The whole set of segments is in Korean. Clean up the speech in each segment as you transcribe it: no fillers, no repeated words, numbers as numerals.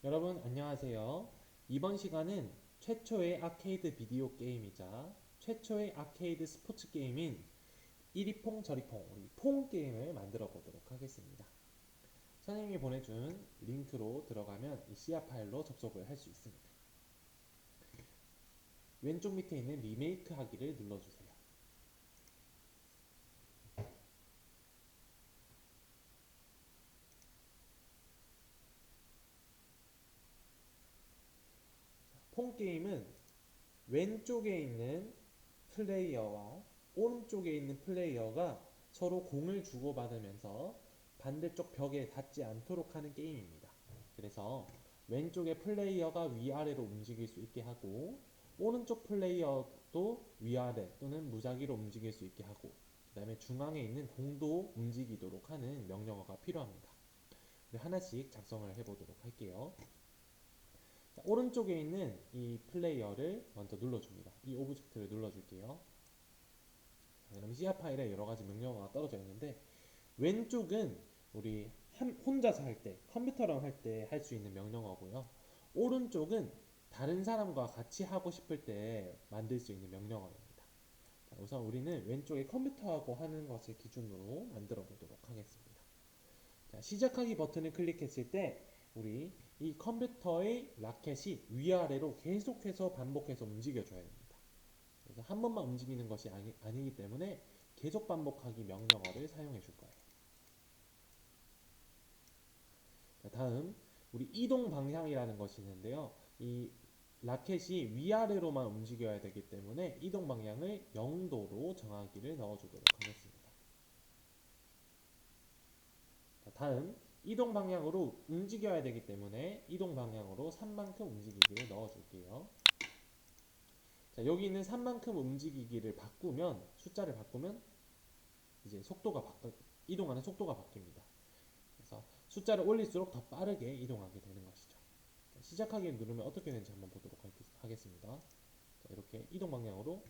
여러분 안녕하세요. 이번 시간은 최초의 아케이드 비디오 게임이자 최초의 아케이드 스포츠 게임인 이리퐁 저리퐁 우리 퐁 게임을 만들어 보도록 하겠습니다. 선생님이 보내준 링크로 들어가면 이 CR 파일로 접속을 할 수 있습니다. 왼쪽 밑에 있는 리메이크 하기를 눌러주세요. 퐁 게임은 왼쪽에 있는 플레이어와 오른쪽에 있는 플레이어가 서로 공을 주고받으면서 반대쪽 벽에 닿지 않도록 하는 게임입니다. 그래서 왼쪽의 플레이어가 위아래로 움직일 수 있게 하고 오른쪽 플레이어도 위아래 또는 무작위로 움직일 수 있게 하고 그 다음에 중앙에 있는 공도 움직이도록 하는 명령어가 필요합니다. 하나씩 작성을 해보도록 할게요. 자, 오른쪽에 있는 이 플레이어를 먼저 눌러줍니다. 이 오브젝트를 눌러줄게요. 그럼 CR 파일에 여러 가지 명령어가 떨어져 있는데 왼쪽은 우리 혼자서 할 때, 컴퓨터랑 할 때 할 수 있는 명령어고요. 오른쪽은 다른 사람과 같이 하고 싶을 때 만들 수 있는 명령어입니다. 자, 우선 우리는 왼쪽에 컴퓨터하고 하는 것을 기준으로 만들어 보도록 하겠습니다. 자, 시작하기 버튼을 클릭했을 때 우리 이 컴퓨터의 라켓이 위아래로 계속해서 반복해서 움직여줘야 됩니다. 그래서 한 번만 움직이는 것이 아니기 때문에 계속 반복하기 명령어를 사용해 줄 거예요. 자, 다음 우리 이동 방향이라는 것이 있는데요. 이 라켓이 위아래로만 움직여야 되기 때문에 이동 방향을 0도로 정하기를 넣어주도록 하겠습니다. 자, 다음 이동 방향으로 움직여야 되기 때문에 이동 방향으로 3만큼 움직이기를 넣어줄게요. 자, 여기 있는 3만큼 움직이기를 바꾸면 숫자를 바꾸면 이제 이동하는 속도가 바뀝니다. 그래서 숫자를 올릴수록 더 빠르게 이동하게 되는 것이죠. 자, 시작하기 누르면 어떻게 되는지 한번 보도록 하겠습니다. 자, 이렇게 이동 방향으로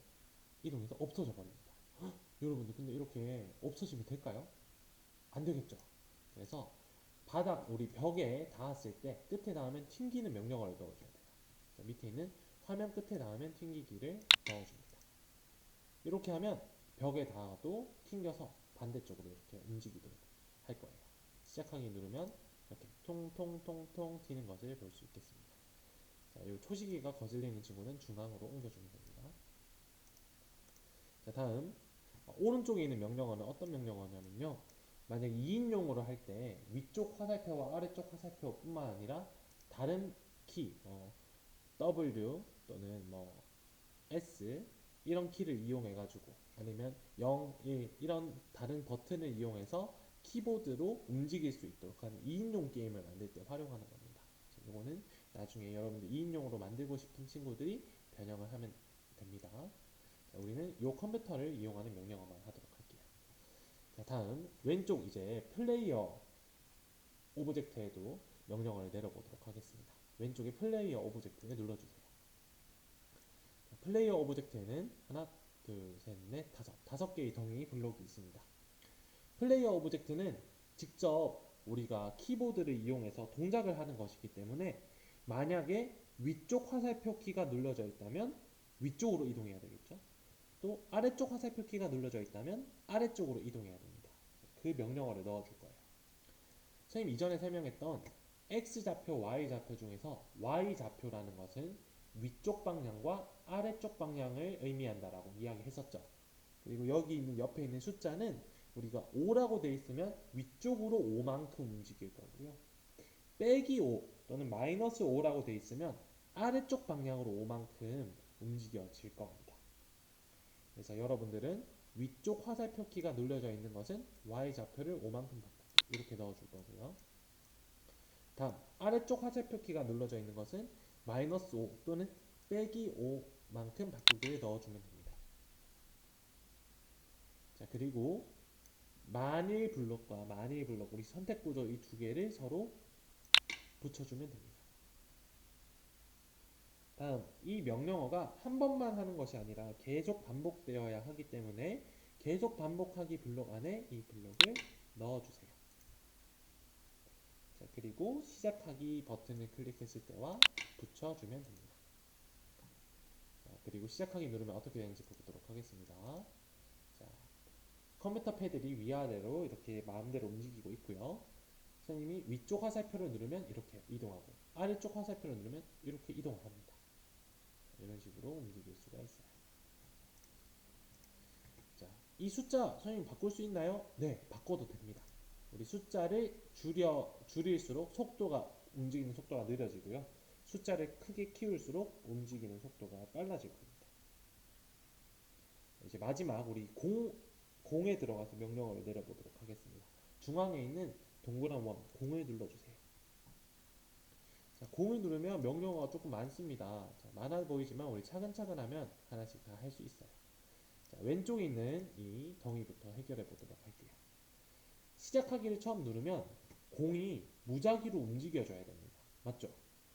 이동해서 없어져 버립니다. 헉, 여러분들 근데 이렇게 없어지면 될까요? 안 되겠죠. 그래서 바닥 우리 벽에 닿았을 때 끝에 닿으면 튕기는 명령어를 넣어줘야 돼요. 자, 밑에 있는 화면 끝에 닿으면 튕기기를 넣어줍니다. 이렇게 하면 벽에 닿아도 튕겨서 반대쪽으로 이렇게 움직이도록 할 거예요. 시작하기 누르면 이렇게 통통통통 튀는 것을 볼 수 있겠습니다. 자, 이 초시계가 거슬리는 친구는 중앙으로 옮겨주면 됩니다. 자, 다음 오른쪽에 있는 명령어는 어떤 명령어냐면요. 만약 2인용으로 할 때 위쪽 화살표와 아래쪽 화살표 뿐만 아니라 다른 키, W 또는 S 이런 키를 이용해 가지고 아니면 0, 1 이런 다른 버튼을 이용해서 키보드로 움직일 수 있도록 하는 2인용 게임을 만들 때 활용하는 겁니다. 이거는 나중에 여러분들 2인용으로 만들고 싶은 친구들이 변형을 하면 됩니다. 자, 우리는 이 컴퓨터를 이용하는 명령어만 하도록 할게요. 자, 다음 왼쪽 이제 플레이어 오브젝트에도 명령어를 내려보도록 하겠습니다. 왼쪽에 플레이어 오브젝트를 눌러주세요. 자, 플레이어 오브젝트에는 하나, 둘, 셋, 넷, 다섯 개의 덩이 블록이 있습니다. 플레이어 오브젝트는 직접 우리가 키보드를 이용해서 동작을 하는 것이기 때문에 만약에 위쪽 화살표 키가 눌러져 있다면 위쪽으로 이동해야 되겠죠. 또 아래쪽 화살표 키가 눌러져 있다면 아래쪽으로 이동해야 됩니다. 그 명령어를 넣어줄 거예요. 선생님 이전에 설명했던 X좌표, Y좌표 중에서 Y좌표라는 것은 위쪽 방향과 아래쪽 방향을 의미한다라고 이야기했었죠. 그리고 여기 있는 옆에 있는 숫자는 우리가 5라고 되어 있으면 위쪽으로 5만큼 움직일 거고요. 빼기 5 또는 마이너스 5라고 되어 있으면 아래쪽 방향으로 5만큼 움직여질 겁니다. 그래서 여러분들은 위쪽 화살표 키가 눌려져 있는 것은 Y좌표를 5만큼 바꾸기 이렇게 넣어줄 거고요. 다음 아래쪽 화살표 키가 눌러져 있는 것은 마이너스 5 또는 빼기 5만큼 바꾸기를 넣어주면 됩니다. 자, 그리고 만일 블록과 만일 블록 우리 선택 구조 이 두 개를 서로 붙여주면 됩니다. 다음 이 명령어가 한 번만 하는 것이 아니라 계속 반복되어야 하기 때문에 계속 반복하기 블록 안에 이 블록을 넣어주세요. 자, 그리고 시작하기 버튼을 클릭했을 때와 붙여주면 됩니다. 자, 그리고 시작하기 누르면 어떻게 되는지 보도록 하겠습니다. 자, 컴퓨터 패들이 위아래로 이렇게 마음대로 움직이고 있고요. 선생님이 위쪽 화살표를 누르면 이렇게 이동하고 아래쪽 화살표를 누르면 이렇게 이동을 합니다. 이런 식으로 움직일 수가 있어요. 자, 이 숫자 선생님 바꿀 수 있나요? 네, 바꿔도 됩니다. 우리 숫자를 줄일수록 속도가 움직이는 속도가 느려지고요. 숫자를 크게 키울수록 움직이는 속도가 빨라질 겁니다. 이제 마지막 우리 공에 들어가서 명령어를 내려보도록 하겠습니다. 중앙에 있는 동그란 원 공을 눌러주세요. 자, 공을 누르면 명령어가 조금 많습니다. 자, 많아 보이지만 우리 차근차근 하면 하나씩 다 할 수 있어요. 자, 왼쪽에 있는 이 덩이부터 해결해 보도록 할게요. 시작하기를 처음 누르면 공이 무작위로 움직여줘야 됩니다. 맞죠?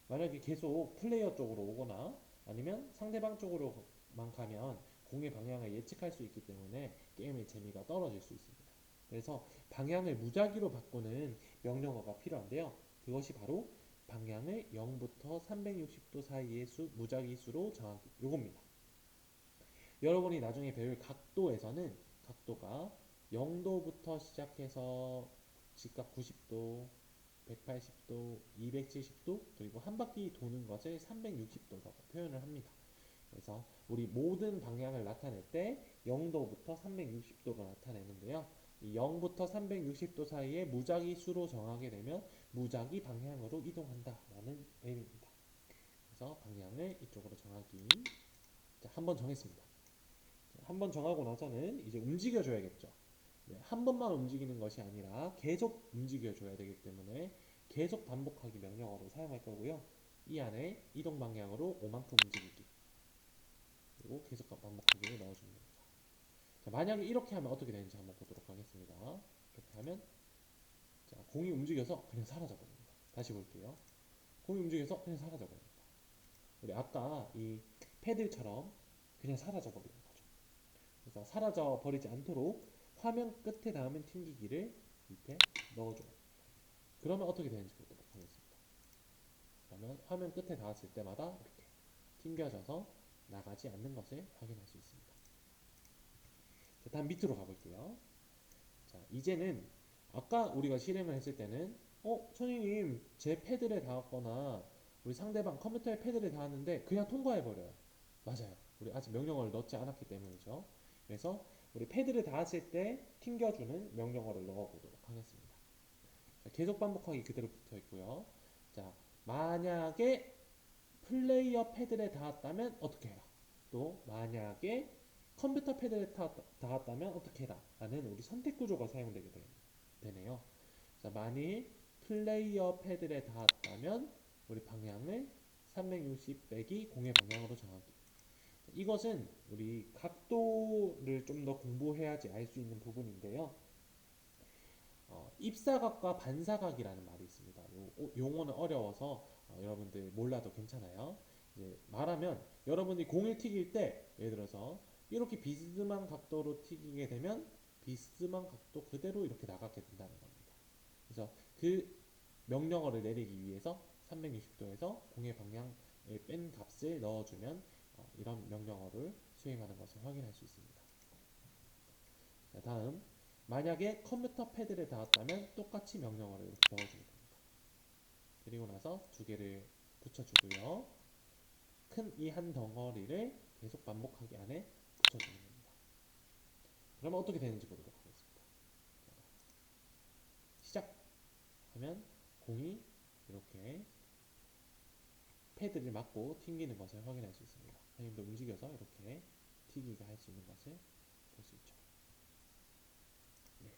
만약에 계속 플레이어 쪽으로 오거나 아니면 상대방 쪽으로만 가면 공의 방향을 예측할 수 있기 때문에 게임의 재미가 떨어질 수 있습니다. 그래서 방향을 무작위로 바꾸는 명령어가 필요한데요. 그것이 바로 방향을 0부터 360도 사이의 무작위 수로 정하기, 요겁니다. 여러분이 나중에 배울 각도에서는 각도가 0도부터 시작해서 직각 90도, 180도, 270도, 그리고 한 바퀴 도는 것을 360도라고 표현을 합니다. 그래서 우리 모든 방향을 나타낼 때 0도부터 360도가 나타내는데요. 이 0부터 360도 사이에 무작위 수로 정하게 되면 무작위 방향으로 이동한다 라는 의미입니다. 그래서 방향을 이쪽으로 정하기. 자, 한번 정했습니다. 한번 정하고 나서는 이제 움직여줘야겠죠. 네, 한 번만 움직이는 것이 아니라 계속 움직여줘야 되기 때문에 계속 반복하기 명령어를 사용할 거고요. 이 안에 이동 방향으로 5만큼 움직이기, 그리고 계속 반복하기를 넣어주면 됩니다. 자, 만약에 이렇게 하면 어떻게 되는지 한번 보도록 하겠습니다. 이렇게 하면 자, 공이 움직여서 그냥 사라져 버립니다. 다시 볼게요. 공이 움직여서 그냥 사라져 버립니다. 우리 아까 이 패들처럼 그냥 사라져 버리는 거죠. 그래서 사라져 버리지 않도록 화면 끝에 닿으면 튕기기를 밑에 넣어줘요. 그러면 어떻게 되는지 보도록 하겠습니다. 그러면 화면 끝에 닿았을 때마다 이렇게 튕겨져서 나가지 않는 것을 확인할 수 있습니다. 자, 다음 밑으로 가볼게요. 자, 이제는 아까 우리가 실행을 했을 때는 선생님 제 패드에 닿았거나 우리 상대방 컴퓨터의 패드에 닿았는데 그냥 통과해버려요. 맞아요. 우리 아직 명령어를 넣지 않았기 때문이죠. 그래서 우리 패드를 닿았을 때 튕겨주는 명령어를 넣어보도록 하겠습니다. 자, 계속 반복하기 그대로 붙어 있고요. 자, 만약에 플레이어 패드에 닿았다면 어떻게 해라. 또 만약에 컴퓨터 패드에 닿았다면 어떻게 해라 라는 우리 선택 구조가 사용되게 되네요. 자, 만일 플레이어 패드에 닿았다면 우리 방향을 360 빼기 공의 방향으로 정하기. 이것은 우리 각도를 좀 더 공부해야지 알 수 있는 부분인데요. 입사각과 반사각이라는 말이 있습니다. 용어는 어려워서 여러분들 몰라도 괜찮아요. 이제 말하면 여러분이 공을 튀길 때 예를 들어서 이렇게 비스듬한 각도로 튀기게 되면 비스듬한 각도 그대로 이렇게 나가게 된다는 겁니다. 그래서 그 명령어를 내리기 위해서 360도에서 공의 방향을 뺀 값을 넣어주면 이런 명령어를 수행하는 것을 확인할 수 있습니다. 자, 다음 만약에 컴퓨터 패드에 닿았다면 똑같이 명령어를 이렇게 넣어주면 됩니다. 그리고 나서 두 개를 붙여주고요. 큰 이 한 덩어리를 계속 반복하기 안에 붙여주면 됩니다. 그러면 어떻게 되는지 보도록 하겠습니다. 자, 시작하면 공이 이렇게 패드를 맞고 튕기는 것을 확인할 수 있습니다. 선생님도 움직여서 이렇게 튀기게 할 수 있는 것을 볼 수 있죠. 네.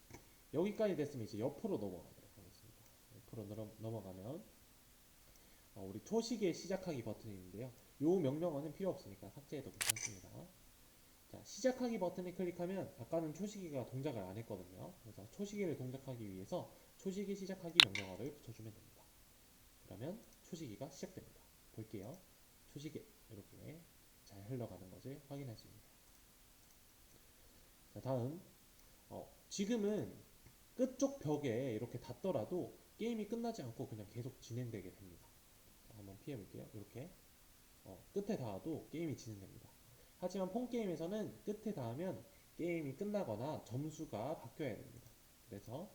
여기까지 됐으면 이제 옆으로 넘어가도록 하겠습니다. 옆으로 넘어가면 우리 초시계 시작하기 버튼이 있는데요. 이 명령어는 필요 없으니까 삭제해도 괜찮습니다. 자, 시작하기 버튼을 클릭하면 아까는 초시계가 동작을 안 했거든요. 그래서 초시계를 동작하기 위해서 초시계 시작하기 명령어를 붙여주면 됩니다. 그러면 초시계가 시작됩니다. 볼게요. 초시계 이렇게 잘 흘러가는 것을 확인할 수 있네요. 자, 다음 지금은 끝쪽 벽에 이렇게 닿더라도 게임이 끝나지 않고 그냥 계속 진행되게 됩니다. 자, 한번 피해 볼게요. 이렇게 끝에 닿아도 게임이 진행됩니다. 하지만 폰 게임에서는 끝에 닿으면 게임이 끝나거나 점수가 바뀌어야 됩니다. 그래서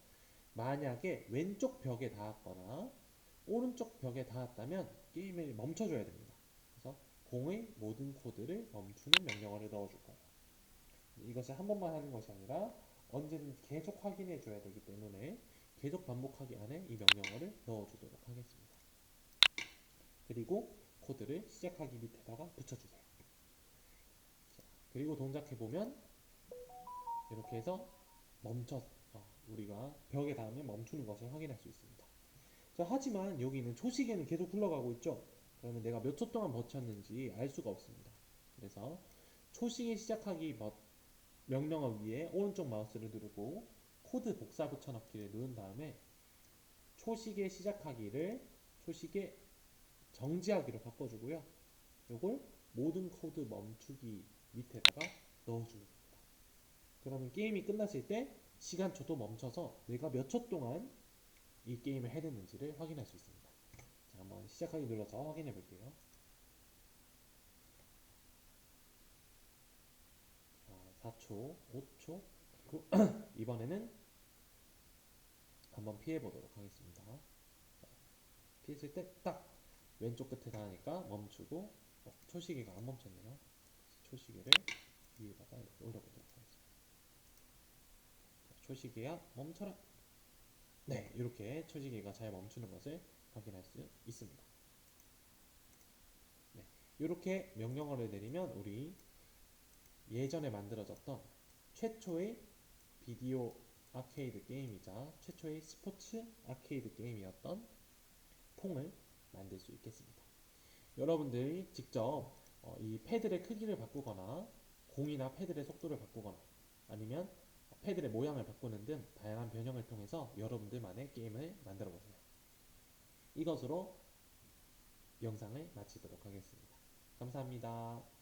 만약에 왼쪽 벽에 닿았거나 오른쪽 벽에 닿았다면 게임을 멈춰줘야 됩니다. 그래서 공의 모든 코드를 멈추는 명령어를 넣어줄 거예요. 이것을 한 번만 하는 것이 아니라 언제든지 계속 확인해 줘야 되기 때문에 계속 반복하기 안에 이 명령어를 넣어주도록 하겠습니다. 그리고 코드를 시작하기 밑에다가 붙여주세요. 자, 그리고 동작해보면 이렇게 해서 멈춰 우리가 벽에 닿으면 멈추는 것을 확인할 수 있습니다. 자, 하지만 여기는 초시계는 계속 굴러가고 있죠. 그러면 내가 몇 초 동안 버텼는지 알 수가 없습니다. 그래서 초시계 시작하기 명령어 위에 오른쪽 마우스를 누르고 코드 복사 붙여넣기를 누른 다음에 초시계 시작하기를 초시계 정지하기로 바꿔주고요. 이걸 모든 코드 멈추기 밑에다가 넣어주면 됩니다. 그러면 게임이 끝났을 때 시간초도 멈춰서 내가 몇 초 동안 이 게임을 해냈는지를 확인할 수 있습니다. 자, 한번 시작하기 눌러서 확인해 볼게요. 자, 4초, 5초, 그리고 이번에는 한번 피해 보도록 하겠습니다. 자, 피했을 때 딱 왼쪽 끝에 닿으니까 멈추고 초시계가 안 멈췄네요. 초시계를 위에다가 이렇게 올려보도록 하겠습니다. 자, 초시계야 멈춰라. 네, 이렇게 초시계가 잘 멈추는 것을 확인할 수 있습니다. 네, 이렇게 명령어를 내리면 우리 예전에 만들어졌던 최초의 비디오 아케이드 게임이자 최초의 스포츠 아케이드 게임이었던 퐁을 만들 수 있겠습니다. 여러분들이 직접 이 패드의 크기를 바꾸거나 공이나 패드의 속도를 바꾸거나 아니면 패드의 모양을 바꾸는 등 다양한 변형을 통해서 여러분들만의 게임을 만들어 보세요. 이것으로 영상을 마치도록 하겠습니다. 감사합니다.